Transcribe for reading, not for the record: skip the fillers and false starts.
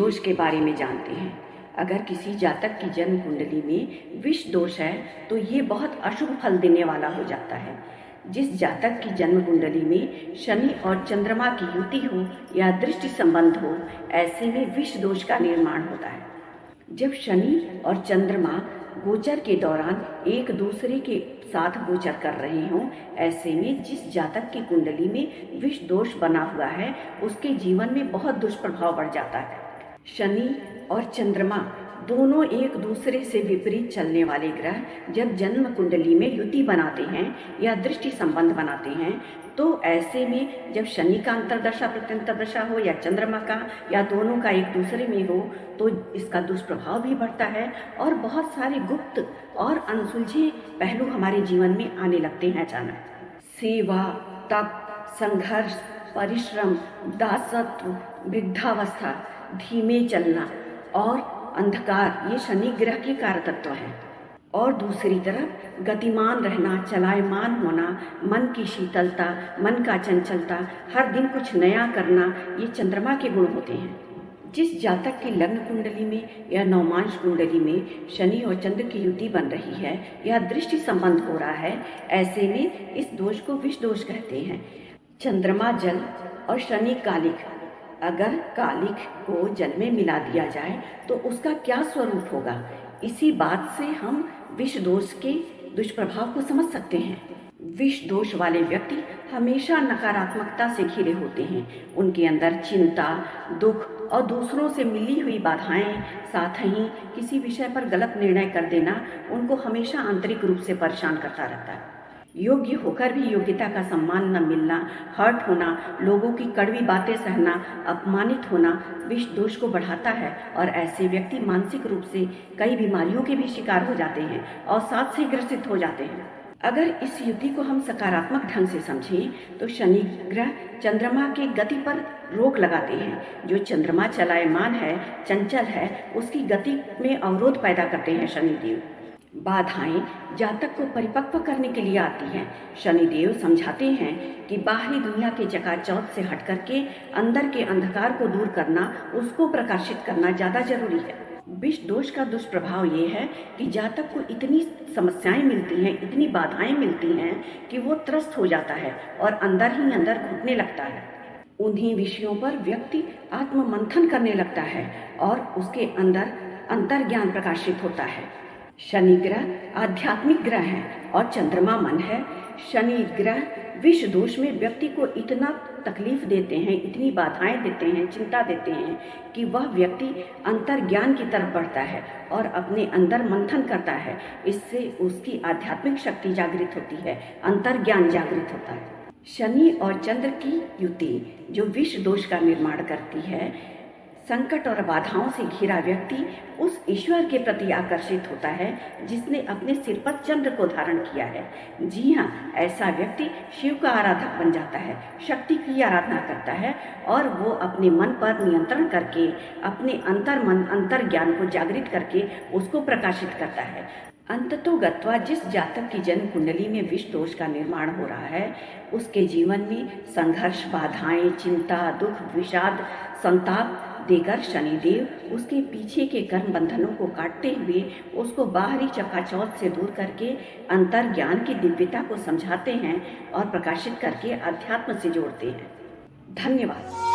दोष के बारे में जानते हैं। अगर किसी जातक की जन्म कुंडली में विष दोष है तो ये बहुत अशुभ फल देने वाला हो जाता है। जिस जातक की जन्म कुंडली में शनि और चंद्रमा की युति हो या दृष्टि संबंध हो, ऐसे में विष दोष का निर्माण होता है। जब शनि और चंद्रमा गोचर के दौरान एक दूसरे के साथ गोचर कर रहे हों, ऐसे में जिस जातक की कुंडली में विष दोष बना हुआ है उसके जीवन में बहुत दुष्प्रभाव बढ़ जाता है। शनि और चंद्रमा दोनों एक दूसरे से विपरीत चलने वाले ग्रह जब जन्म कुंडली में युति बनाते हैं या दृष्टि संबंध बनाते हैं, तो ऐसे में जब शनि का अंतर्दशा प्रत्यंतर्दशा हो या चंद्रमा का या दोनों का एक दूसरे में हो, तो इसका दुष्प्रभाव भी बढ़ता है और बहुत सारे गुप्त और अनसुलझे पहलू हमारे जीवन में आने लगते हैं अचानक। सेवा, तप, संघर्ष, परिश्रम, दासत्व, वृद्धावस्था, धीमे चलना और अंधकार ये शनि ग्रह के कारतत्व हैं। और दूसरी तरफ गतिमान रहना, चलायमान होना, मन की शीतलता, मन का चंचलता, हर दिन कुछ नया करना, ये चंद्रमा के गुण होते हैं। जिस जातक की लग्न कुंडली में या नवमांश कुंडली में शनि और चंद्र की युति बन रही है या दृष्टि संबंध हो रहा है, ऐसे में इस दोष को विष दोष कहते हैं। चंद्रमा जल और शनि कालिक, अगर कालिक को जल में मिला दिया जाए तो उसका क्या स्वरूप होगा, इसी बात से हम विष दोष के दुष्प्रभाव को समझ सकते हैं। विष दोष वाले व्यक्ति हमेशा नकारात्मकता से घिरे होते हैं। उनके अंदर चिंता, दुख और दूसरों से मिली हुई बाधाएं, साथ ही किसी विषय पर गलत निर्णय कर देना उनको हमेशा आंतरिक रूप से परेशान करता रहता है। योग्य होकर भी योग्यता का सम्मान न मिलना, हर्ट होना, लोगों की कड़वी बातें सहना, अपमानित होना विष दोष को बढ़ाता है और ऐसे व्यक्ति मानसिक रूप से कई बीमारियों के भी शिकार हो जाते हैं और साथ से ग्रसित हो जाते हैं। अगर इस युति को हम सकारात्मक ढंग से समझें तो शनि ग्रह चंद्रमा की गति पर रोक लगाते हैं। जो चंद्रमा चलायमान है, चंचल है, उसकी गति में अवरोध पैदा करते हैं शनिदेव। बाधाएं जातक को परिपक्व करने के लिए आती हैं। शनिदेव समझाते हैं कि बाहरी दुनिया के चकाचौंध से हट करके अंदर के अंधकार को दूर करना, उसको प्रकाशित करना ज़्यादा जरूरी है। विष दोष का दुष्प्रभाव ये है कि जातक को इतनी समस्याएं मिलती हैं, इतनी बाधाएं मिलती हैं कि वो त्रस्त हो जाता है और अंदर ही अंदर घुटने लगता है। उन्हीं विषयों पर व्यक्ति आत्ममंथन करने लगता है और उसके अंदर अंतर्ज्ञान प्रकाशित होता है। शनि ग्रह आध्यात्मिक ग्रह है और चंद्रमा मन है। शनि ग्रह विष दोष में व्यक्ति को इतना तकलीफ देते हैं, इतनी बाधाएं देते हैं, चिंता देते हैं कि वह व्यक्ति अंतर्ज्ञान की तरफ बढ़ता है और अपने अंदर मंथन करता है। इससे उसकी आध्यात्मिक शक्ति जागृत होती है, अंतर्ज्ञान जागृत होता है। शनि और चंद्र की युति जो विष दोष का निर्माण करती है, संकट और बाधाओं से घिरा व्यक्ति उस ईश्वर के प्रति आकर्षित होता है जिसने अपने सिर पर चंद्र को धारण किया है। जी हाँ, ऐसा व्यक्ति शिव का आराधक बन जाता है, शक्ति की आराधना करता है और वो अपने मन पर नियंत्रण करके अपने अंतर्मन, अंतर्ज्ञान को जागृत करके उसको प्रकाशित करता है। अंततोगत्वा जिस जातक की जन्म कुंडली में विष दोष का निर्माण हो रहा है, उसके जीवन में संघर्ष, बाधाएं, चिंता, दुख, विषाद, संताप देकर शनिदेव उसके पीछे के कर्म बंधनों को काटते हुए उसको बाहरी चकाचौंध से दूर करके अंतर्ज्ञान की दिव्यता को समझाते हैं और प्रकाशित करके अध्यात्म से जोड़ते हैं। धन्यवाद।